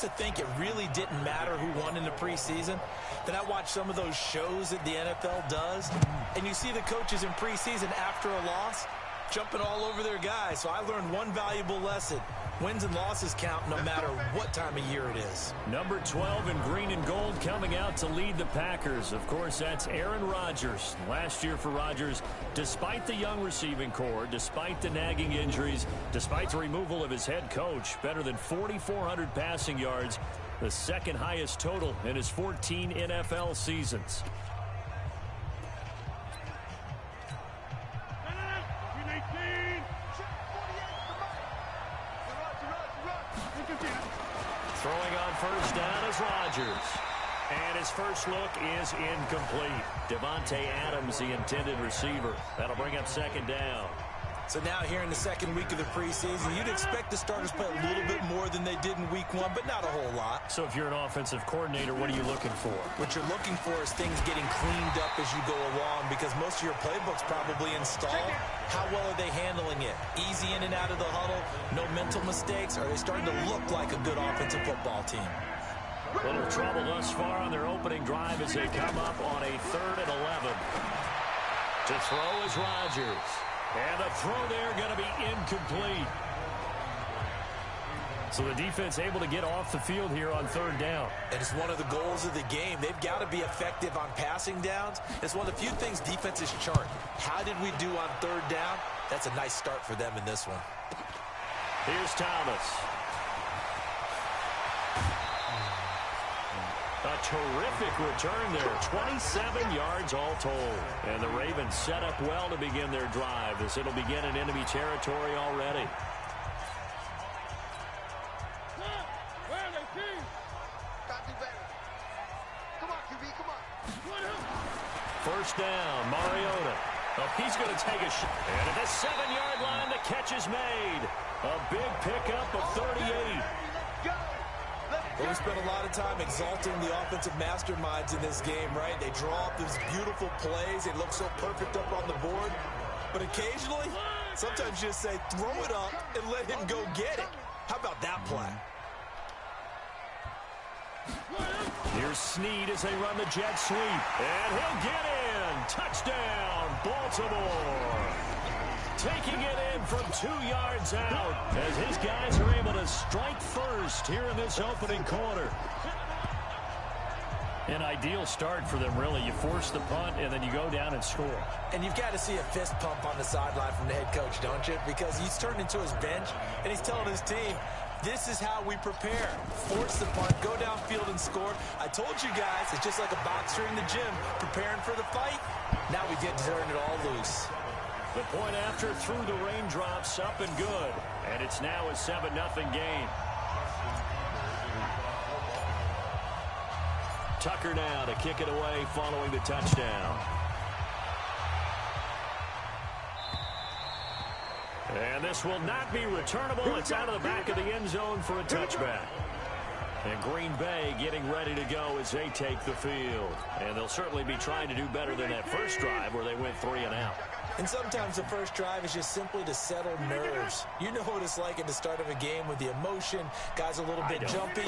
To think it really didn't matter who won in the preseason. Then I watch some of those shows that the NFL does, and you see the coaches in preseason after a loss jumping all over their guys. So I learned one valuable lesson. Wins and losses count no matter what time of year it is. Number 12 in green and gold coming out to lead the Packers. Of course, that's Aaron Rodgers. Last year for Rodgers, despite the young receiving core, despite the nagging injuries, despite the removal of his head coach, better than 4,400 passing yards, the second highest total in his 14 NFL seasons. Throwing on first down is Rodgers. And his first look is incomplete. Devontae Adams, the intended receiver. That'll bring up second down. So now here in the second week of the preseason, you'd expect the starters play a little bit more than they did in week one, but not a whole lot. So if you're an offensive coordinator, what are you looking for? What you're looking for is things getting cleaned up as you go along, because most of your playbook's probably installed. How well are they handling it? Easy in and out of the huddle, no mental mistakes? Are they starting to look like a good offensive football team? Little trouble thus far on their opening drive as they come up on a 3rd and 11. To throw is Rodgers. And the throw there going to be incomplete. So the defense able to get off the field here on 3rd down. And it's one of the goals of the game. They've got to be effective on passing downs. It's one of the few things defenses chart. How did we do on 3rd down? That's a nice start for them in this one. Here's Thomas. A terrific return there. 27 yards all told. And the Ravens set up well to begin their drive as it'll begin in enemy territory already. First down, Mariota. Oh, he's going to take a shot. And at the 7-yard line, the catch is made. A big pickup of 38. Well, we spent a lot of time exalting the offensive masterminds in this game, right? They draw up these beautiful plays. They look so perfect up on the board. But occasionally, sometimes you just say, throw it up and let him go get it. How about that play? Here's Snead as they run the jet sweep. And he'll get in. Touchdown, Baltimore. Taking it in from 2 yards out as his guys are able to strike first here in this opening quarter. An ideal start for them, really. You force the punt, and then you go down and score. And you've got to see a fist pump on the sideline from the head coach, don't you? Because he's turned into his bench, and he's telling his team, this is how we prepare. Force the punt, go downfield and score. I told you guys, it's just like a boxer in the gym preparing for the fight. Now we get to turn it all loose. The point after through the raindrops, up and good. And it's now a 7-0 game. Tucker now to kick it away following the touchdown. And this will not be returnable. It's out of the back of the end zone for a touchback. And Green Bay getting ready to go as they take the field. And they'll certainly be trying to do better than that first drive where they went 3 and out. And sometimes the first drive is just simply to settle nerves. You know what it's like at the start of a game with the emotion, guys a little bit jumpy.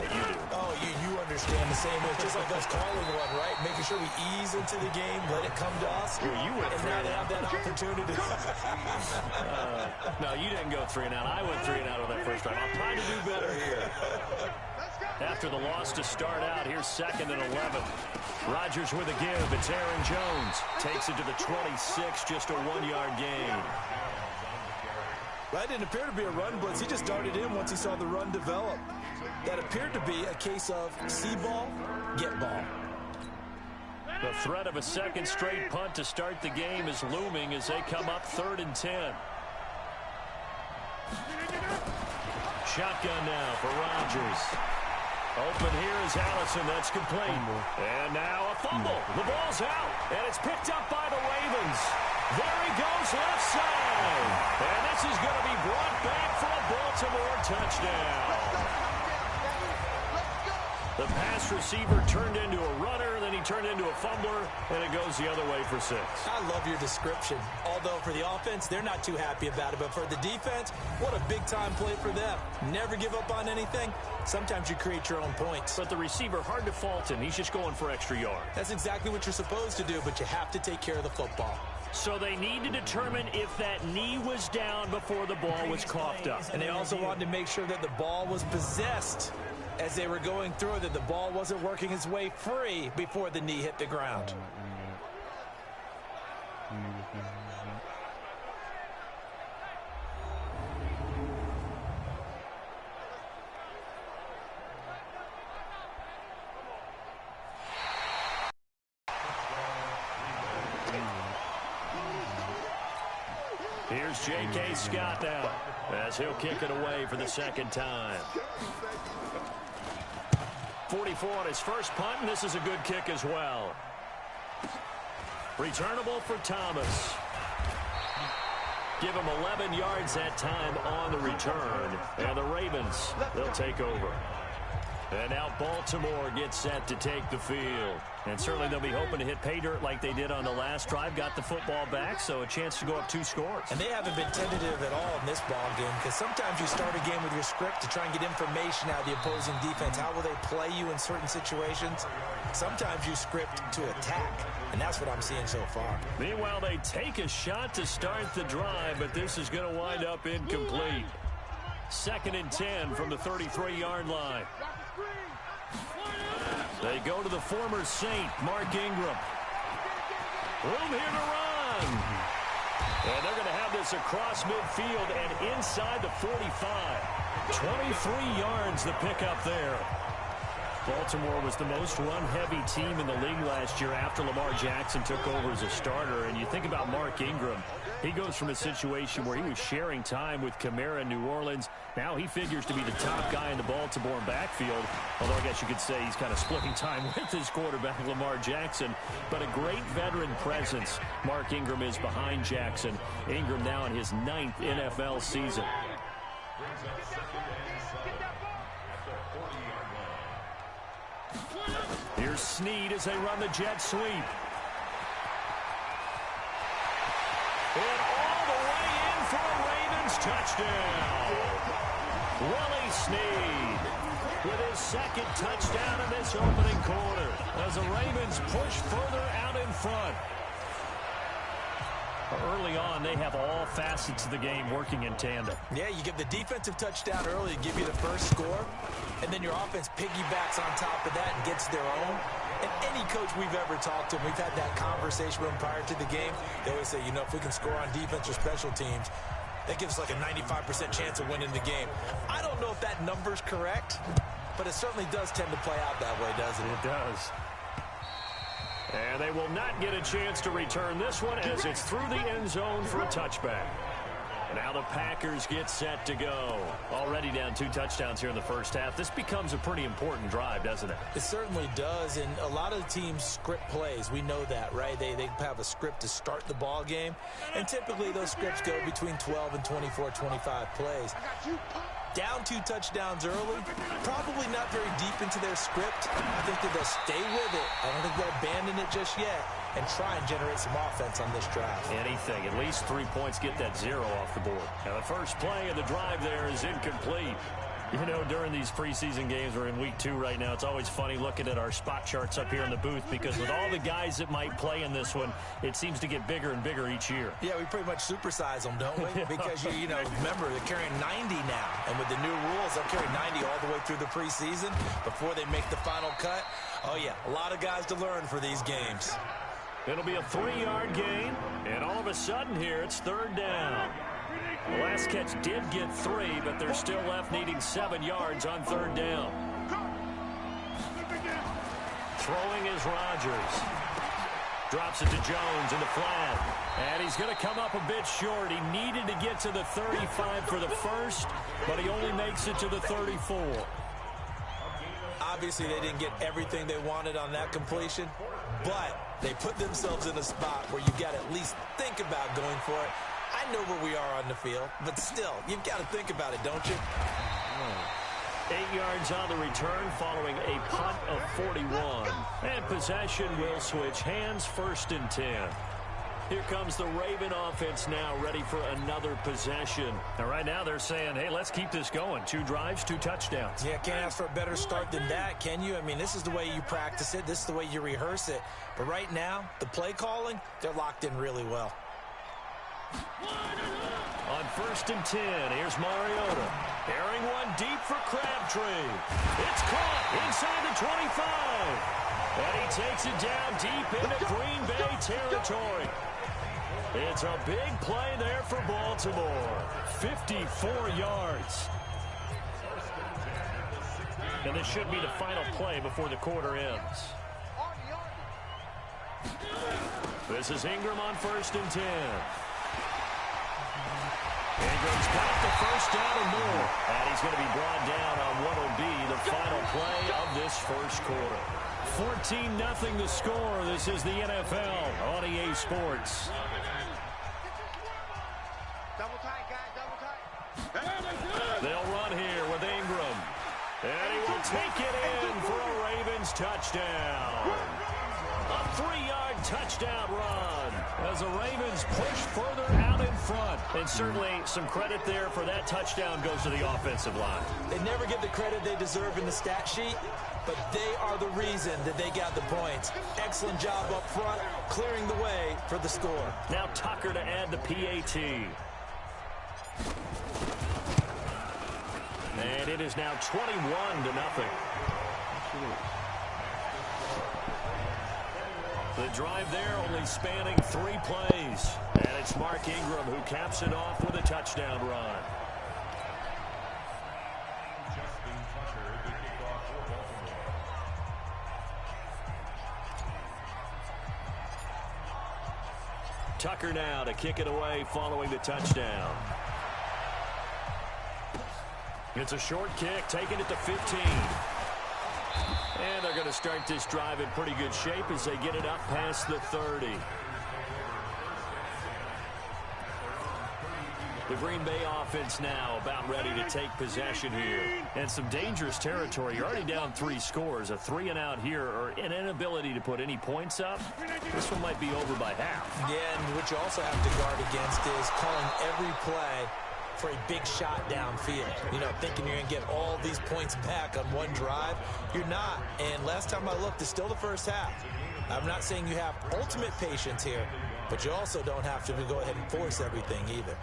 Oh, you understand the same way. It's just like us calling one, right? Making sure we ease into the game, let it come to us. Well, you went and now they have that opportunity. No, you didn't go 3 and out. I went 3 and out on that first drive. I'm trying to do better here. After the loss to start out, here's 2nd and 11. Rodgers with a give. It's Aaron Jones. Takes it to the 26, just a 1-yard gain. That didn't appear to be a run blitz. He just darted in once he saw the run develop. That appeared to be a case of see ball, get ball. The threat of a second straight punt to start the game is looming as they come up 3rd and 10. Shotgun now for Rodgers. Open here is Allison. That's complete. And now a fumble. The ball's out. And it's picked up by the Ravens. There he goes left side. And this is going to be brought back for a Baltimore touchdown. The pass receiver turned into a runner, then he turned into a fumbler, and it goes the other way for 6. I love your description. Although for the offense, they're not too happy about it. But for the defense, what a big-time play for them. Never give up on anything. Sometimes you create your own points. But the receiver, hard to fault him. He's just going for extra yard. That's exactly what you're supposed to do, but you have to take care of the football. So they need to determine if that knee was down before the ball was coughed up. And they also wanted to make sure that the ball was possessed as they were going through, that the ball wasn't working its way free before the knee hit the ground. Here's J.K. Scott now as he'll kick it away for the second time. 44 on his first punt, and this is a good kick as well. Returnable for Thomas. Give him 11 yards that time on the return. And the Ravens, they'll take over. And now Baltimore gets set to take the field. And certainly they'll be hoping to hit pay dirt like they did on the last drive. Got the football back, so a chance to go up 2 scores. And they haven't been tentative at all in this ball game, because sometimes you start a game with your script to try and get information out of the opposing defense. How will they play you in certain situations? Sometimes you script to attack, and that's what I'm seeing so far. Meanwhile, they take a shot to start the drive, but this is going to wind up incomplete. 2nd and 10 from the 33-yard line. They go to the former Saint, Mark Ingram. Room here to run. And they're going to have this across midfield and inside the 45. 23 yards the pickup there. Baltimore was the most run-heavy team in the league last year after Lamar Jackson took over as a starter. And you think about Mark Ingram, he goes from a situation where he was sharing time with Kamara in New Orleans. Now he figures to be the top guy in the Baltimore backfield, although I guess you could say he's kind of splitting time with his quarterback, Lamar Jackson. But a great veteran presence Mark Ingram is behind Jackson. Ingram now in his 9th NFL season. Here's Snead as they run the jet sweep. And all the way in for a Ravens touchdown. Willie Snead with his 2nd touchdown in this opening quarter as the Ravens push further out in front. Early on, they have all facets of the game working in tandem. Yeah, you get the defensive touchdown early to give you the first score, and then your offense piggybacks on top of that and gets their own. And any coach we've ever talked to, we've had that conversation with them prior to the game. They always say, you know, if we can score on defense or special teams, that gives us like a 95% chance of winning the game. I don't know if that number's correct, but it certainly does tend to play out that way, doesn't it? It does. And they will not get a chance to return this one as it's through the end zone for a touchback. Now the Packers get set to go. Already down 2 touchdowns here in the first half. This becomes a pretty important drive, doesn't it? It certainly does, and a lot of teams script plays. We know that, right? They have a script to start the ball game, and typically those scripts go between 12 and 24, 25 plays. Down 2 touchdowns early, probably not very deep into their script. I think that they'll stay with it. I don't think they'll abandon it just yet and try and generate some offense on this drive. Anything, at least 3 points, get that 0 off the board. Now the first play of the drive there is incomplete. You know, during these preseason games, we're in week 2 right now, it's always funny looking at our spot charts up here in the booth because with all the guys that might play in this one, it seems to get bigger and bigger each year. Yeah, we pretty much supersize them, don't we? Because, you know, remember, they're carrying 90 now. And with the new rules, they'll carry 90 all the way through the preseason before they make the final cut. Oh, yeah, a lot of guys to learn for these games. It'll be a 3-yard gain, and all of a sudden here, it's 3rd down. The last catch did get 3, but they're still left needing 7 yards on 3rd down. Throwing is Rodgers. Drops it to Jones in the flat. And he's going to come up a bit short. He needed to get to the 35 for the first, but he only makes it to the 34. Obviously, they didn't get everything they wanted on that completion, but they put themselves in a spot where you've got to at least think about going for it. I know where we are on the field, but still, you've got to think about it, don't you? 8 yards on the return following a punt of 41. And possession will switch hands, 1st and 10. Here comes the Raven offense now, ready for another possession. And right now they're saying, hey, let's keep this going. 2 drives, 2 touchdowns. Yeah, can't ask for a better start than that, can you? I mean, this is the way you practice it. This is the way you rehearse it. But right now, the play calling, they're locked in really well. On 1st and 10, here's Mariota. Airing one deep for Crabtree. It's caught inside the 25. And he takes it down deep into Green Bay territory. It's a big play there for Baltimore. 54 yards. And this should be the final play before the quarter ends. This is Ingram on 1st and 10. Ingram's got the 1st down and more. And he's going to be brought down on what will be the final play of this 1st quarter. 14-0 the score. This is the NFL on EA Sports. Double tight, guys, double tight. They'll run here with Ingram. And he will take it in for a Ravens touchdown. A 3-yard touchdown run as the Ravens push further out in front. And certainly some credit there for that touchdown goes to the offensive line. They never get the credit they deserve in the stat sheet, but they are the reason that they got the points. Excellent job up front, clearing the way for the score. Now Tucker to add the PAT. And it is now 21-0. The drive there only spanning 3 plays. And it's Mark Ingram who caps it off with a touchdown run. Tucker now to kick it away following the touchdown. It's a short kick, taking it to 15. And they're going to start this drive in pretty good shape as they get it up past the 30. The Green Bay offense now about ready to take possession here. And some dangerous territory. You're already down 3 scores. A 3-and-out here or an inability to put any points up. This one might be over by half. Yeah, and what you also have to guard against is calling every play for a big shot downfield. You know, thinking you're going to get all these points back on one drive. You're not. And last time I looked, it's still the first half. I'm not saying you have ultimate patience here, but you also don't have to go ahead and force everything either.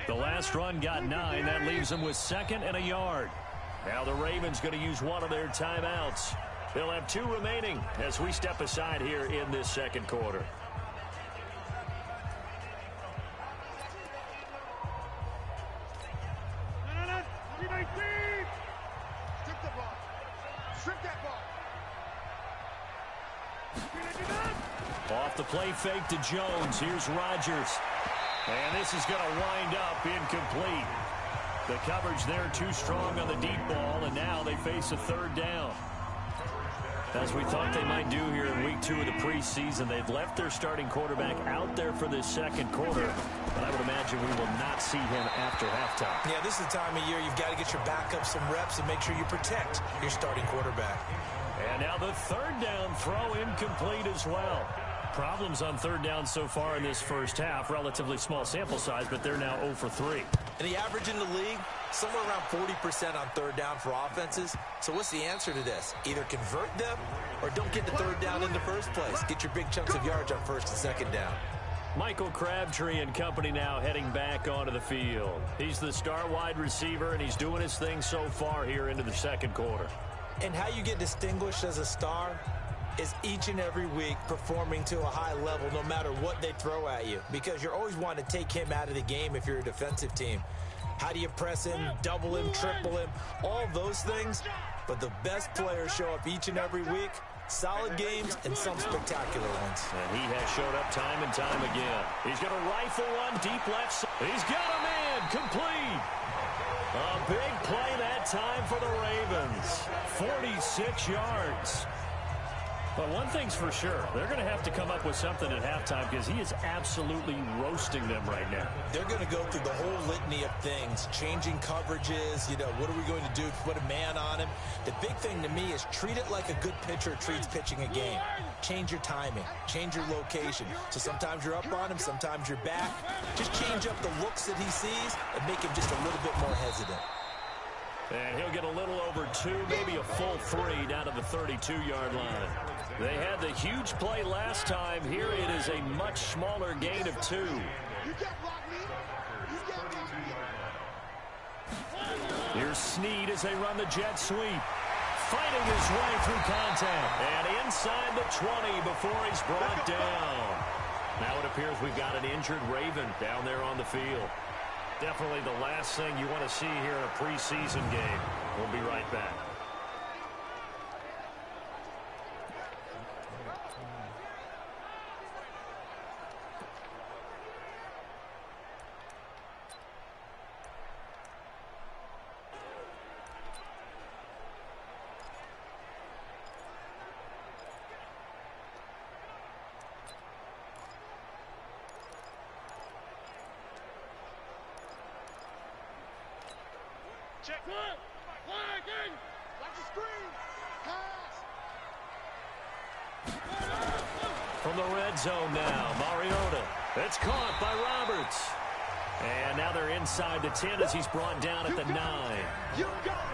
The last run got 9. That leaves them with 2nd and a yard. Now the Ravens going to use one of their timeouts. They'll have 2 remaining as we step aside here in this 2nd quarter. Off the play fake to Jones. Here's Rodgers. And this is going to wind up incomplete. The coverage there too strong on the deep ball, and now they face a 3rd down. As we thought they might do here in week 2 of the preseason, they've left their starting quarterback out there for this 2nd quarter. But I would imagine we will not see him after halftime. Yeah, this is the time of year you've got to get your backup some reps and make sure you protect your starting quarterback. And now the 3rd down throw incomplete as well. Problems on 3rd down so far in this first half. Relatively small sample size, but they're now 0 for 3. And the average in the league, somewhere around 40% on 3rd down for offenses. So what's the answer to this? Either convert them or don't get the 3rd down in the first place. Get your big chunks of yards on 1st and 2nd down. Michael Crabtree and company now heading back onto the field. He's the star wide receiver, and he's doing his thing so far here into the 2nd quarter. And how you get distinguished as a star is each and every week performing to a high level no matter what they throw at you, because you're always wanting to take him out of the game if you're a defensive team. How do you press him, double him, triple him, all those things? But the best players show up each and every week, solid games and some spectacular ones. And he has showed up time and time again. He's going to rifle one deep left side. He's got a man complete. A big play that time for the Ravens. 46 yards. But one thing's for sure, they're going to have to come up with something at halftime because he is absolutely roasting them right now. They're going to go through the whole litany of things, changing coverages, what are we going to do to put a man on him? The big thing to me is treat it like a good pitcher treats pitching a game. Change your timing, change your location. So sometimes you're up on him, sometimes you're back. Just change up the looks that he sees and make him just a little bit more hesitant. And he'll get a little over 2, maybe a full 3 down to the 32-yard line. They had the huge play last time. Here it is a much smaller gain of 2. Here's Snead as they run the jet sweep. Fighting his way through contact. And inside the 20 before he's brought down. Now it appears we've got an injured Raven down there on the field. Definitely the last thing you want to see here in a preseason game. We'll be right back. Check. Again. Watch the screen. Pass. From the red zone now, Mariota. It's caught by Roberts. And now they're inside the 10 as he's brought down at the 9.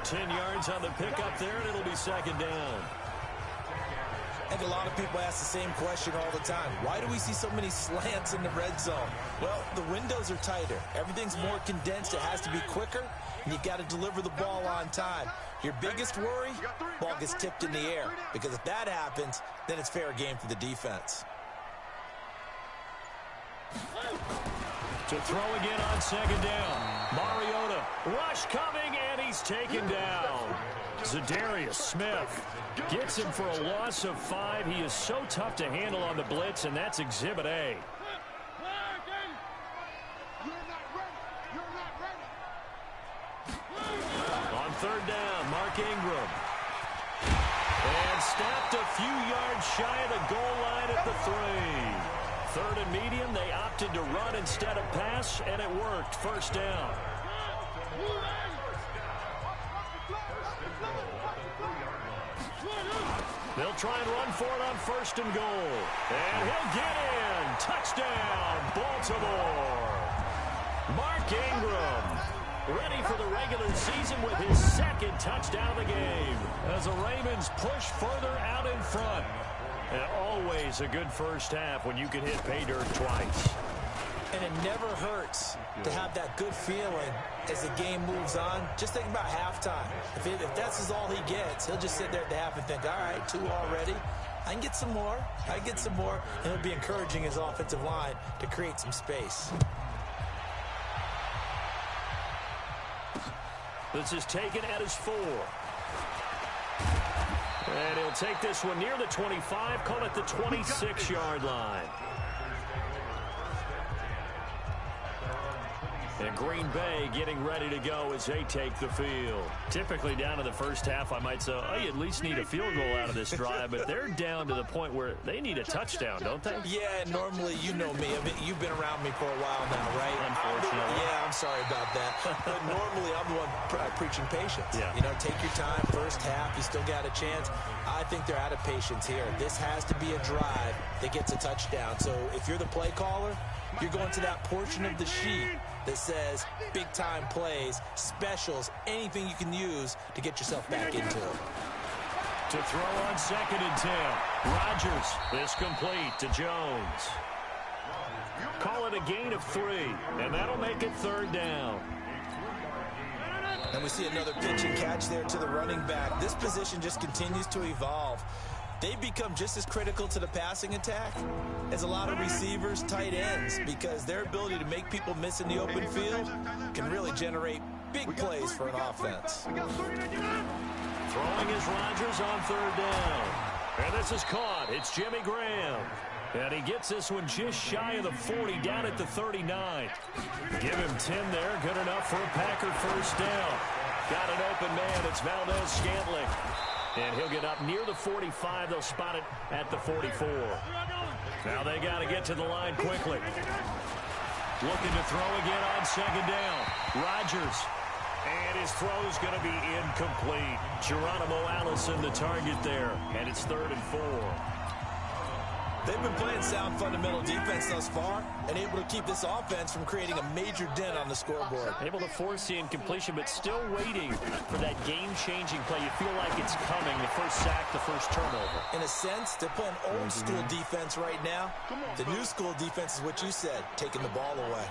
10 yards on the pickup there, and it'll be second down. I think a lot of people ask the same question all the time. Why do we see so many slants in the red zone? Well, the windows are tighter. Everything's more condensed. It has to be quicker, and you got to deliver the ball on time. Your biggest worry, ball gets tipped in the air, because if that happens, then it's fair game for the defense. To throw again on second down. Mariota, rush coming, and he's taken down. Zadarius Smith gets him for a loss of 5. He is so tough to handle on the blitz, and that's Exhibit A. On third down, Mark Ingram. And snapped a few yards shy of the goal line at the 3. Third and medium, they opted to run instead of pass, and it worked. First down. They'll try and run for it on first and goal. And he'll get in. Touchdown, Baltimore. Mark Ingram ready for the regular season with his second touchdown of the game as the Ravens push further out in front. And always a good first half when you can hit pay dirt twice. And it never hurts to have that good feeling as the game moves on. Just think about halftime. If that's all he gets, he'll just sit there at the half and think, all right, 2 already. I can get some more. I can get some more. And he'll be encouraging his offensive line to create some space. This is taken at his 4. And he'll take this one near the 25, call it the 26-yard line. And Green Bay getting ready to go as they take the field. Typically down to the first half, I might say, oh, you at least need a field goal out of this drive, but they're down to the point where they need a touchdown, don't they? Yeah, normally, you know me. I mean, you've been around me for a while now, right? Unfortunately. Yeah, I'm sorry about that. But normally, I'm the one preaching patience. Yeah. Take your time. First half, you still got a chance. I think they're out of patience here. This has to be a drive that gets a touchdown. So if you're the play caller, you're going to that portion of the sheet that says big-time plays, specials, anything you can use to get yourself back into it. To throw on second and 10. Rodgers is complete to Jones. Call it a gain of 3, and that'll make it third down. And we see another pitch and catch there to the running back. This position just continues to evolve. They become just as critical to the passing attack as a lot of receivers, tight ends, because their ability to make people miss in the open field can really generate big plays for an offense. Throwing is Rodgers on third down. And this is caught. It's Jimmy Graham. And he gets this one just shy of the 40, down at the 39. Give him 10 there. Good enough for a Packer first down. Got an open man. It's Valdez Scantling. And he'll get up near the 45. They'll spot it at the 44. Now they got to get to the line quickly. Looking to throw again on second down. Rodgers. And his throw is going to be incomplete. Geronimo Allison the target there. And it's 3rd and 4. They've been playing sound fundamental defense thus far and able to keep this offense from creating a major dent on the scoreboard. Able to force the incompletion, but still waiting for that game-changing play. You feel like it's coming, the first sack, the first turnover. In a sense, they're playing old-school defense right now. The new school defense is what you said, taking the ball away.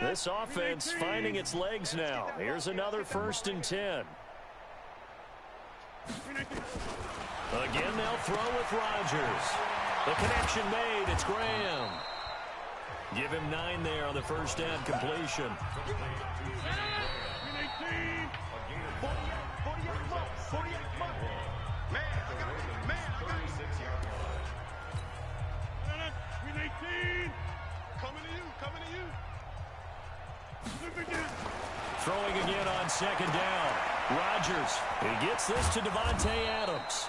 This offense finding its legs now. Here's another 1st and 10. Again, they'll throw with Rodgers. The connection made. It's Graham. Give him 9 there on the first down completion. Throwing again on second down. Rodgers, he gets this to Devontae Adams.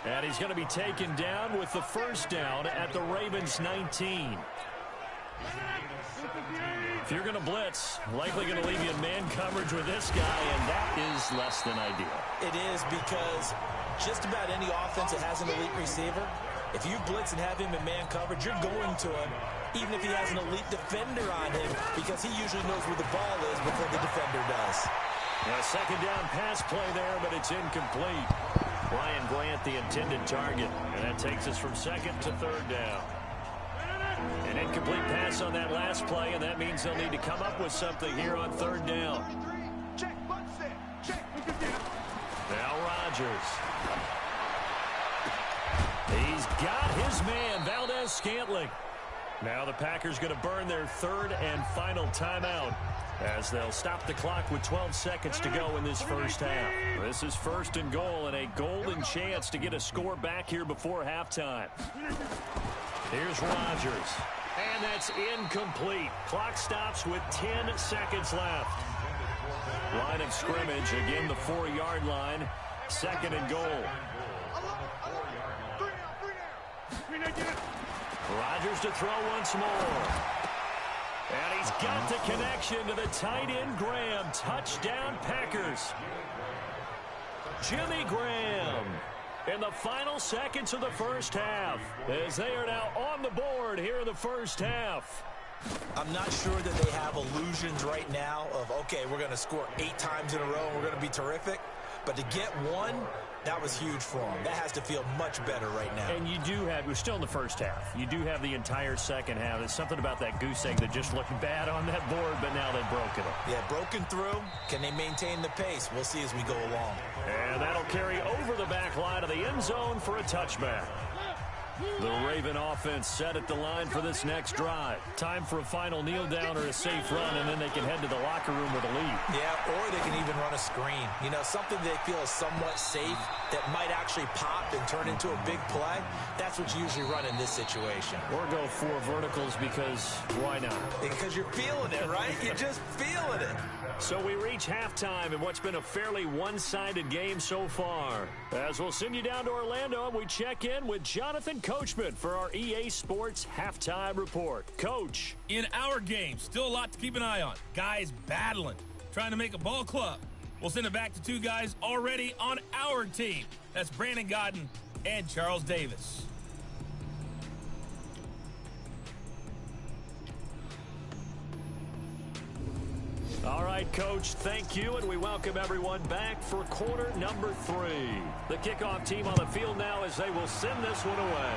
And he's going to be taken down with the first down at the Ravens 19. If you're going to blitz, likely going to leave you in man coverage with this guy, and that is less than ideal. It is, because just about any offense that has an elite receiver, if you blitz and have him in man coverage, you're going to him, even if he has an elite defender on him, because he usually knows where the ball is before the defender does. A second down pass play there, but it's incomplete. Ryan Grant, the intended target, and that takes us from 2nd to 3rd down. An incomplete pass on that last play, and that means they'll need to come up with something here on 3rd down. Now Rodgers. He's got his man, Valdez-Scantling. Now the Packers going to burn their 3rd and final timeout as they'll stop the clock with 12 seconds to go in this first half. This is 1st and goal and a golden chance to get a score back here before halftime. Here's Rodgers. And that's incomplete. Clock stops with 10 seconds left. Line of scrimmage, again the 4-yard line. 2nd and goal. Rodgers to throw once more. And he's got the connection to the tight end, Graham. Touchdown, Packers. Jimmy Graham in the final seconds of the first half, as they are now on the board here in the first half. I'm not sure that they have illusions right now of, okay, we're going to score 8 times in a row and we're going to be terrific. But to get one, that was huge for them. That has to feel much better right now. And you do have, we're still in the first half. You do have the entire second half. There's something about that goose egg that just looked bad on that board, but now they've broken it. Yeah, broken through. Can they maintain the pace? We'll see as we go along. And that'll carry over the back line of the end zone for a touchback. The Raven offense set at the line for this next drive. Time for a final kneel down or a safe run, and then they can head to the locker room with a lead. Yeah, or they can even run a screen. You know, something they feel is somewhat safe that might actually pop and turn into a big play. That's what you usually run in this situation. Or go 4 verticals, because why not? Because you're feeling it, right? You're just feeling it. So we reach halftime in what's been a fairly one-sided game so far. As we'll send you down to Orlando, and we check in with Jonathan Coachman for our EA Sports Halftime Report. Coach. In our game, still a lot to keep an eye on. Guys battling, trying to make a ball club. We'll send it back to 2 guys already on our team. That's Brandon Godden and Charles Davis. All right, Coach, thank you, and we welcome everyone back for quarter number 3. The kickoff team on the field now as they will send this one away.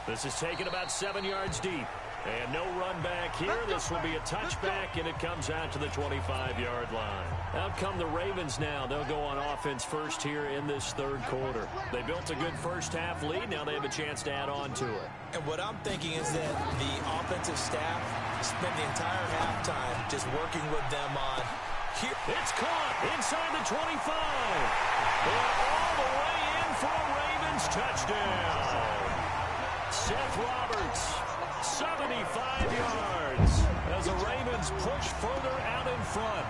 This is taken about 7 yards deep. And no run back here. This will be a touchback, and it comes out to the 25-yard line. Out come the Ravens now. They'll go on offense first here in this 3rd quarter. They built a good first half lead. Now they have a chance to add on to it. And what I'm thinking is that the offensive staff spent the entire halftime just working with them on here. It's caught inside the 25. And all the way in for a Ravens touchdown. Seth Roberts, 75 yards, as the Ravens push further out in front.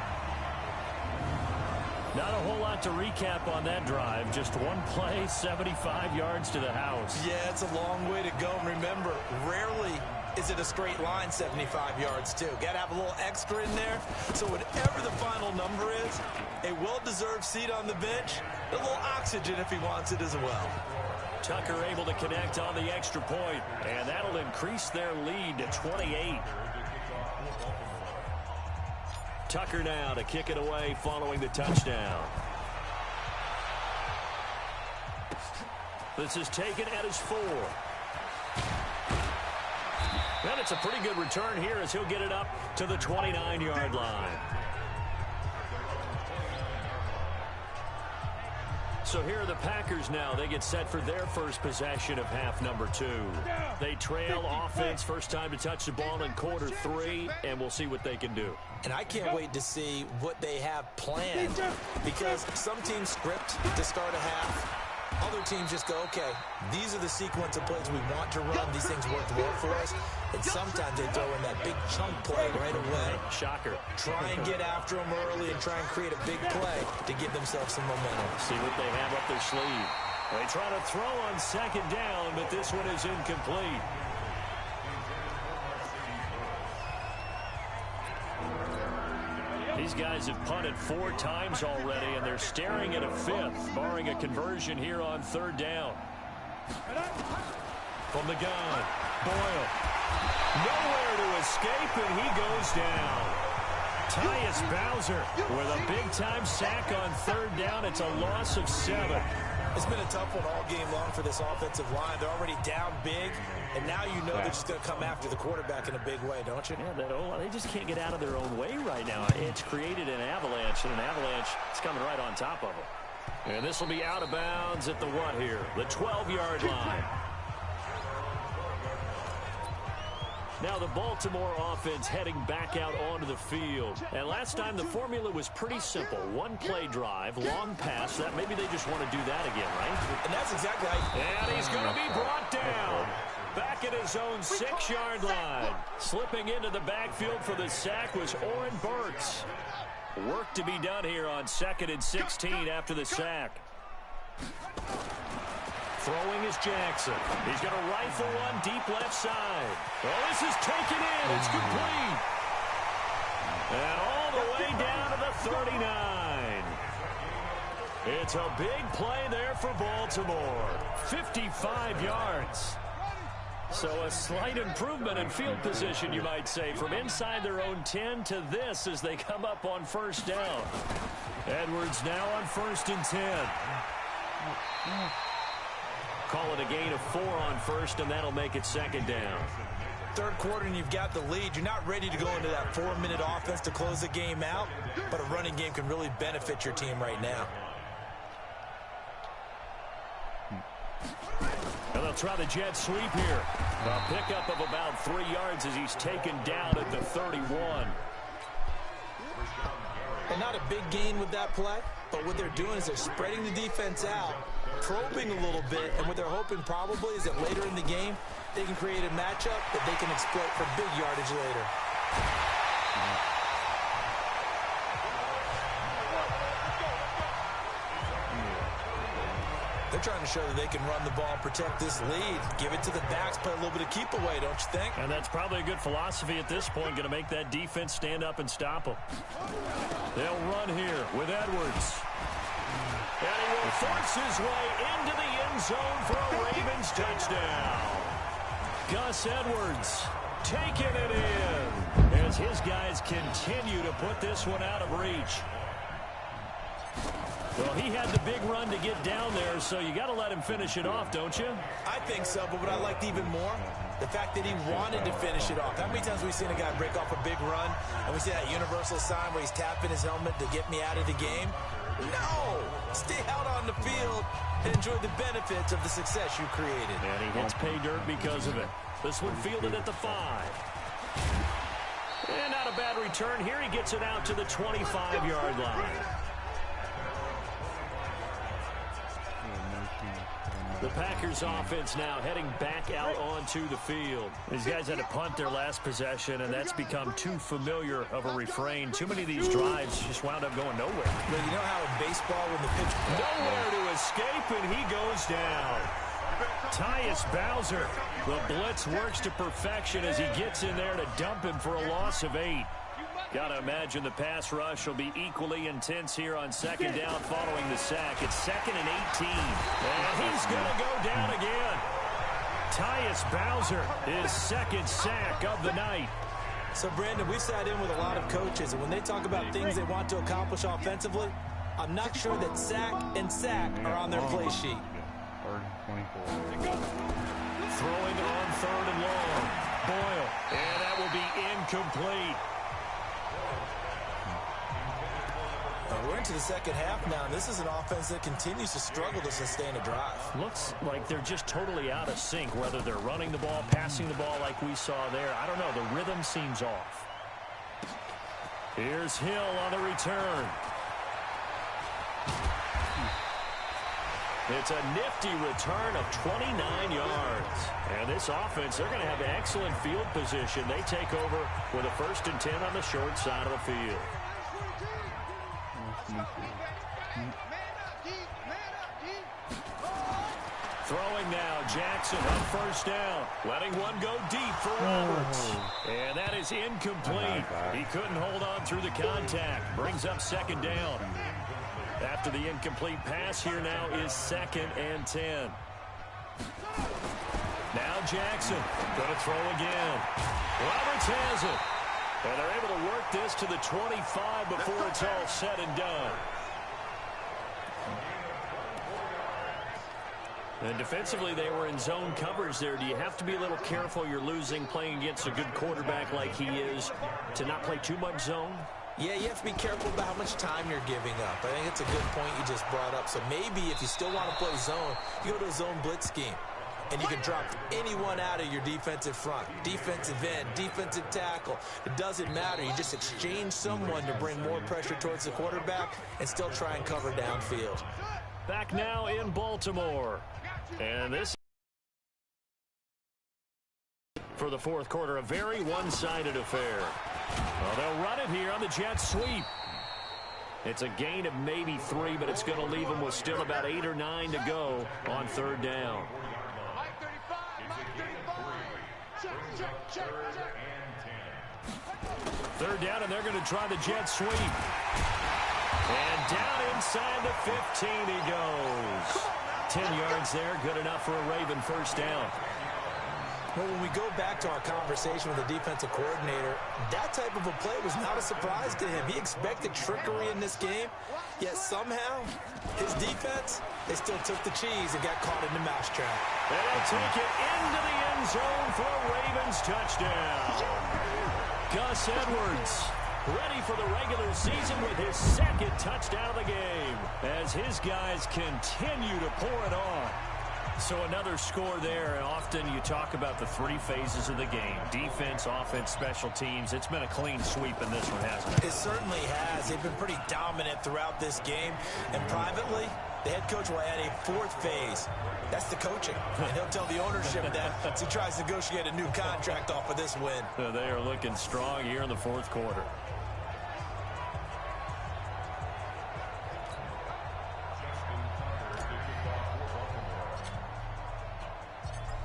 Not a whole lot to recap on that drive. Just one play, 75 yards to the house. Yeah, it's a long way to go. And remember, rarely is it a straight line 75 yards, too. Got to have a little extra in there. So whatever the final number is, a well-deserved seat on the bench, a little oxygen if he wants it as well. Tucker able to connect on the extra point, and that'll increase their lead to 28. Tucker now to kick it away following the touchdown. This is taken at his 4. And it's a pretty good return here as he'll get it up to the 29-yard line. So here are the Packers now. They get set for their first possession of half number 2. They trail offense, first time to touch the ball in quarter 3, and we'll see what they can do. And I can't wait to see what they have planned, because some teams script to start a half. Other teams just go, okay, these are the sequence of plays we want to run. These things worked well for us. And sometimes they throw in that big chunk play right away. Shocker. Try and get after them early and try and create a big play to give themselves some momentum. See what they have up their sleeve. They try to throw on second down, but this one is incomplete. These guys have punted 4 times already, and they're staring at a 5th, barring a conversion here on 3rd down. From the gun, Boyle. Nowhere to escape, and he goes down. Tyus Bowser with a big-time sack on 3rd down. It's a loss of 7. It's been a tough one all game long for this offensive line. They're already down big, and now you know they're just going to come after the quarterback in a big way, don't you? Yeah, they just can't get out of their own way right now. It's created an avalanche, and an avalanche is coming right on top of them. And this will be out of bounds at the what here? The 12-yard line. Now the Baltimore offense heading back out onto the field. And last time the formula was pretty simple. One play drive, long pass. That maybe they just want to do that again, right? And that's exactly how you... And he's going to be brought down. Back at his own 6-yard line. Slipping into the backfield for the sack was Oren Burks. Work to be done here on 2nd and 16 after the sack. Throwing is Jackson. He's going to rifle one deep left side. Oh, this is taken in. It's complete. And all the way down to the 39. It's a big play there for Baltimore. 55 yards. So a slight improvement in field position, you might say, from inside their own 10 to this as they come up on 1st down. Edwards now on 1st and 10. Call it a gain of 4 on 1st, and that'll make it 2nd down. 3rd quarter, and you've got the lead. You're not ready to go into that 4-minute offense to close the game out, but a running game can really benefit your team right now. And they'll try the jet sweep here. A pickup of about 3 yards as he's taken down at the 31. And not a big gain with that play, but what they're doing is they're spreading the defense out, probing a little bit, and what they're hoping probably is that later in the game, they can create a matchup that they can exploit for big yardage later. They're trying to show that they can run the ball and protect this lead. Give it to the backs, play a little bit of keep away, don't you think? And that's probably a good philosophy at this point, going to make that defense stand up and stop them. They'll run here with Edwards. And he will force his way into the end zone for a Ravens touchdown. Gus Edwards taking it in as his guys continue to put this one out of reach. Well, he had the big run to get down there, so you got to let him finish it off, don't you? I think so, but what I liked even more, the fact that he wanted to finish it off. How many times have we seen a guy break off a big run, and we see that universal sign where he's tapping his helmet to get me out of the game? No! Stay out on the field and enjoy the benefits of the success you created. And he hits pay dirt because of it. This one fielded at the 5. And not a bad return here. He gets it out to the 25-yard line. The Packers offense now heading back out onto the field. These guys had to punt their last possession, and that's become too familiar of a refrain. Too many of these drives just wound up going nowhere. Well, you know how in baseball when the pitch... Nowhere to escape, and he goes down. Tyus Bowser. The blitz works to perfection as he gets in there to dump him for a loss of 8. Got to imagine the pass rush will be equally intense here on second down following the sack. It's 2nd and 18. And he's going to go down again. Tyus Bowser, his 2nd sack of the night. So, Brandon, we've sat in with a lot of coaches, and when they talk about things they want to accomplish offensively, I'm not sure that sack and sack are on their play sheet. Throwing on 3rd and long. Boyle, and that will be incomplete. We're into the second half now, and this is an offense that continues to struggle to sustain a drive. Looks like they're just totally out of sync, whether they're running the ball, passing the ball like we saw there. I don't know. The rhythm seems off. Here's Hill on the return. It's a nifty return of 29 yards. And this offense, they're going to have excellent field position. They take over with a 1st and 10 on the short side of the field. Throwing now, Jackson on 1st down. Letting one go deep for Roberts. And that is incomplete. He couldn't hold on through the contact. Brings up 2nd down. After the incomplete pass, here now is 2nd and 10. Now Jackson going to throw again. Roberts has it. And they're able to work this to the 25 before it's all said and done. And defensively, they were in zone coverage there. Do you have to be a little careful? You're losing playing against a good quarterback like he is to not play too much zone? Yeah, you have to be careful about how much time you're giving up. I think it's a good point you just brought up. So maybe if you still want to play zone, you go to a zone blitz scheme. And you can drop anyone out of your defensive front. Defensive end, defensive tackle. It doesn't matter. You just exchange someone to bring more pressure towards the quarterback and still try and cover downfield. Back now in Baltimore. And this for the 4th quarter, a very one-sided affair. Well, they'll run it here on the jet sweep. It's a gain of maybe 3, but it's going to leave them with still about 8 or 9 to go on 3rd down. Third down, and they're going to try the jet sweep. And down inside the 15 he goes. 10 yards there, good enough for a Raven 1st down. Well, when we go back to our conversation with the defensive coordinator, that type of a play was not a surprise to him. He expected trickery in this game, yet somehow his defense, they still took the cheese and got caught in the mousetrap. And they'll take it into the end zone for a Ravens touchdown. Gus Edwards ready for the regular season with his 2nd touchdown of the game as his guys continue to pour it on. So another score there, and often you talk about the 3 phases of the game. Defense, offense, special teams. It's been a clean sweep in this one, hasn't it? It certainly has. They've been pretty dominant throughout this game. And privately, the head coach will add a 4th phase. That's the coaching. And he'll tell the ownership that as he tries to negotiate a new contract off of this win. They are looking strong here in the 4th quarter.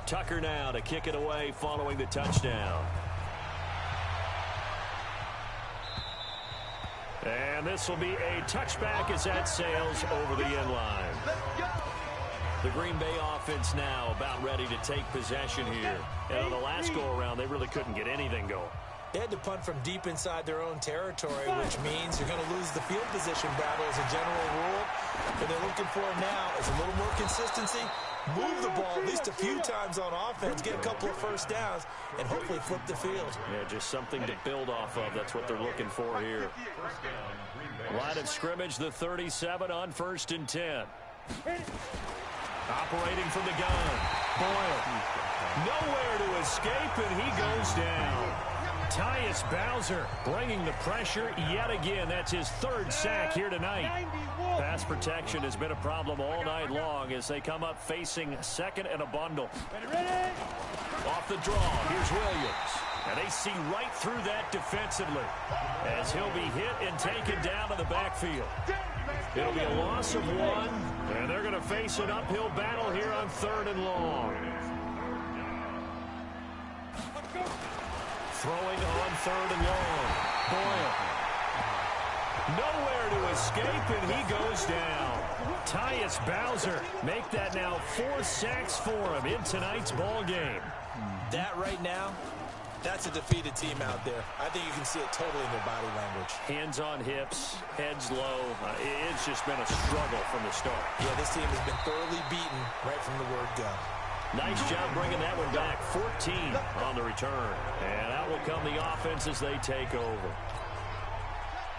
Tucker now to kick it away following the touchdown. And this will be a touchback as that sails over the end line. The Green Bay offense now about ready to take possession here. And on the last go-around, they really couldn't get anything going. They had to punt from deep inside their own territory, which means you're going to lose the field position battle as a general rule. What they're looking for now is a little more consistency, move the ball at least a few times on offense, get a couple of 1st downs, and hopefully flip the field. Yeah, just something to build off of. That's what they're looking for here. Line of scrimmage, the 37 on 1st and 10. Operating from the gun. Boyle. Nowhere to escape, and he goes down. Tyus Bowser bringing the pressure yet again. That's his third sack here tonight. Pass protection has been a problem all night long as they come up facing second and a bundle. Off the draw, here's Williams. And they see right through that defensively as he'll be hit and taken down to the backfield. It'll be a loss of 1, and they're going to face an uphill battle here on 3rd and long. Throwing on 3rd and long. Boyle. Nowhere to escape, and he goes down. Tyus Bowser make that now 4 sacks for him in tonight's ball game. That right now, that's a defeated team out there. I think you can see it totally in their body language. Hands on hips, heads low. It's just been a struggle from the start. Yeah, this team has been thoroughly beaten right from the word go. Nice job bringing that one back. 14 on the return. And out will come the offense as they take over.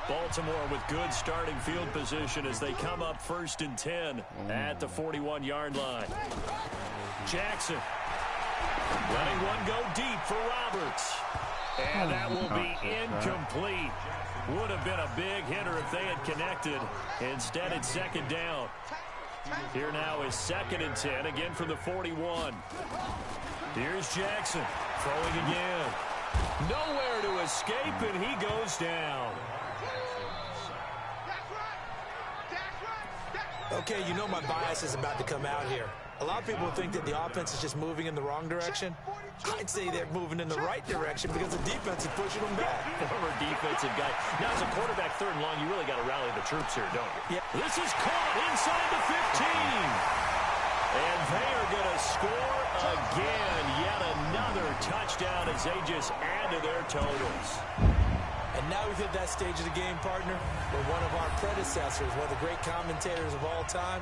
Baltimore with good starting field position as they come up 1st and 10 at the 41-yard line. Jackson letting one go deep for Roberts. And that will be incomplete. Would have been a big hitter if they had connected. Instead, it's 2nd down. Here now is 2nd and 10, again from the 41. Here's Jackson, throwing again. Nowhere to escape, and he goes down. Okay, you know my bias is about to come out here. A lot of people think that the offense is just moving in the wrong direction. I'd say they're moving in the right direction because the defense is pushing them back. Former defensive guy. Now, as a quarterback 3rd and long, you really got to rally the troops here, don't you? Yeah. This is caught inside the 15. And they are going to score again. Yet another touchdown as they just add to their totals. And now we've hit that stage of the game, partner, where one of our predecessors, one of the great commentators of all time,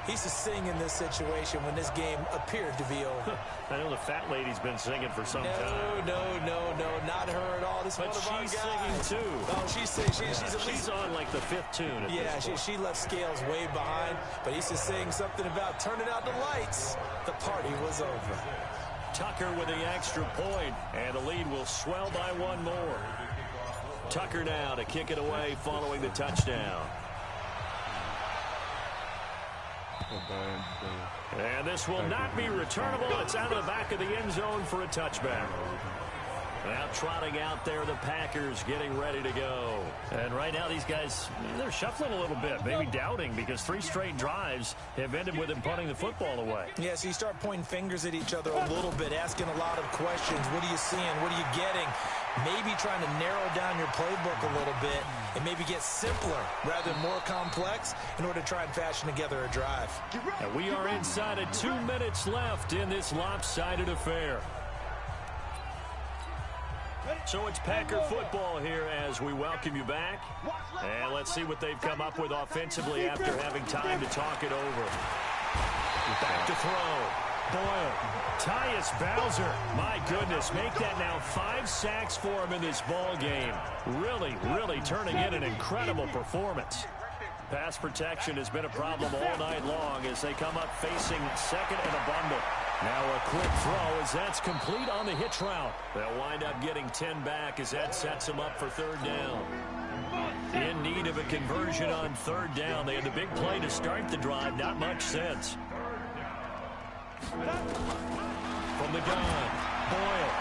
he used to sing in this situation when this game appeared to be over. I know the fat lady's been singing for some time. No, not her at all. This but one of our she's guys. singing, too. Oh, she's singing. She's on like the 5th tune. Yeah, she left Scales way behind, but he used to sing something about turning out the lights. The party was over. Tucker with the extra point, and the lead will swell by 1 more. Tucker now to kick it away following the touchdown. And this will not be returnable. It's out of the back of the end zone for a touchback. Now trotting out there, the Packers getting ready to go. And right now these guys, they're shuffling a little bit, maybe doubting, because 3 straight drives have ended with them punting the football away. Yeah, so you start pointing fingers at each other a little bit, asking a lot of questions. What are you seeing? What are you getting? Maybe trying to narrow down your playbook a little bit and maybe get simpler rather than more complex in order to try and fashion together a drive. And we are inside of 2 minutes left in this lopsided affair. So it's Packer football here as we welcome you back. And let's see what they've come up with offensively after having time to talk it over. Back to throw. Boyle. Tyus Bowser. My goodness, make that now 5 sacks for him in this ball game. Really turning in an incredible performance. Pass protection has been a problem all night long as they come up facing 2nd and a bundle. Now a quick throw as that's complete on the hitch route. They'll wind up getting 10 back as that sets them up for 3rd down. In need of a conversion on 3rd down. They had the big play to start the drive. Not much sense. From the gun, Boyle.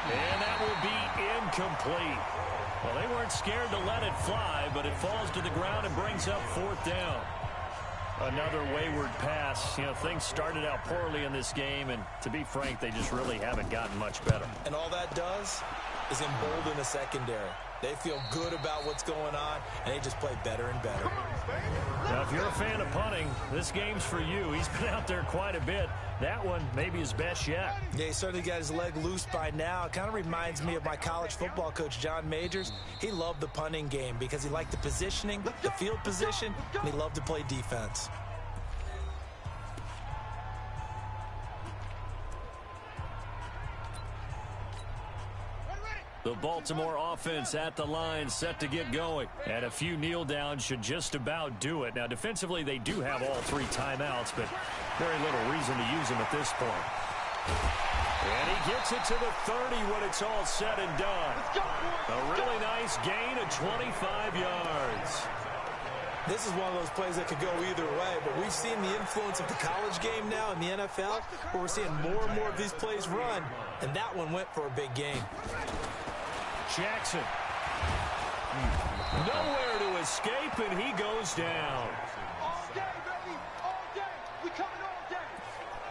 And that will be incomplete. Well, they weren't scared to let it fly, but it falls to the ground and brings up 4th down. Another wayward pass. You know, things started out poorly in this game, and to be frank, they just really haven't gotten much better. And all that does is embolden the secondary. They feel good about what's going on, and they just play better and better. Now, if you're a fan of punting, this game's for you. He's been out there quite a bit. That one may be his best yet. Yeah, he certainly got his leg loose by now. It kind of reminds me of my college football coach, John Majors. He loved the punting game because he liked the positioning, the field position, and he loved to play defense. The Baltimore offense at the line set to get going. And a few kneel downs should just about do it. Now, defensively, they do have all 3 timeouts, but very little reason to use them at this point. And he gets it to the 30 when it's all said and done. A really nice gain of 25 yards. This is one of those plays that could go either way, but we've seen the influence of the college game now in the NFL, where we're seeing more and more of these plays run, and that one went for a big gain. Jackson. Nowhere to escape, and he goes down. All day, baby. All day. We coming all day.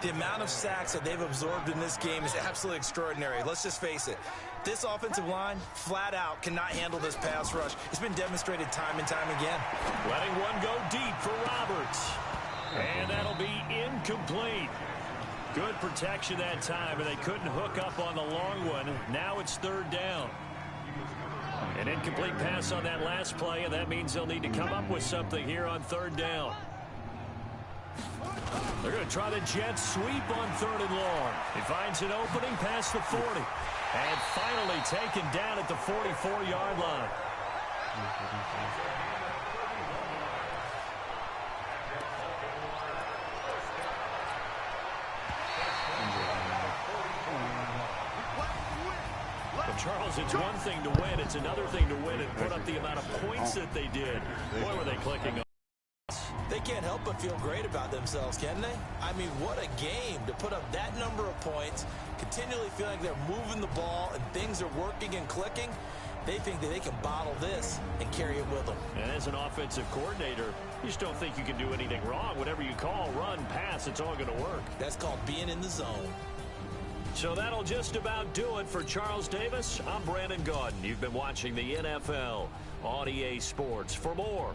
The amount of sacks that they've absorbed in this game is absolutely extraordinary. Let's just face it. This offensive line, flat out, cannot handle this pass rush. It's been demonstrated time and time again. Letting one go deep for Roberts. And that'll be incomplete. Good protection that time, and they couldn't hook up on the long one. Now it's third down. An incomplete pass on that last play, and that means they'll need to come up with something here on third down. They're going to try the jet sweep on third and long. He finds an opening past the 40. And finally taken down at the 44-yard line. Well, Charles, it's one thing to win. It's another thing to win and put up the amount of points that they did. Boy, were they clicking on. They can't help but feel great about themselves, can they? I mean, what a game to put up that number of points, continually feeling like they're moving the ball and things are working and clicking. They think that they can bottle this and carry it with them. And as an offensive coordinator, you just don't think you can do anything wrong. Whatever you call, run, pass, it's all going to work. That's called being in the zone. So that'll just about do it for Charles Davis. I'm Brandon Gaudin. You've been watching the NFL on EA Sports. For more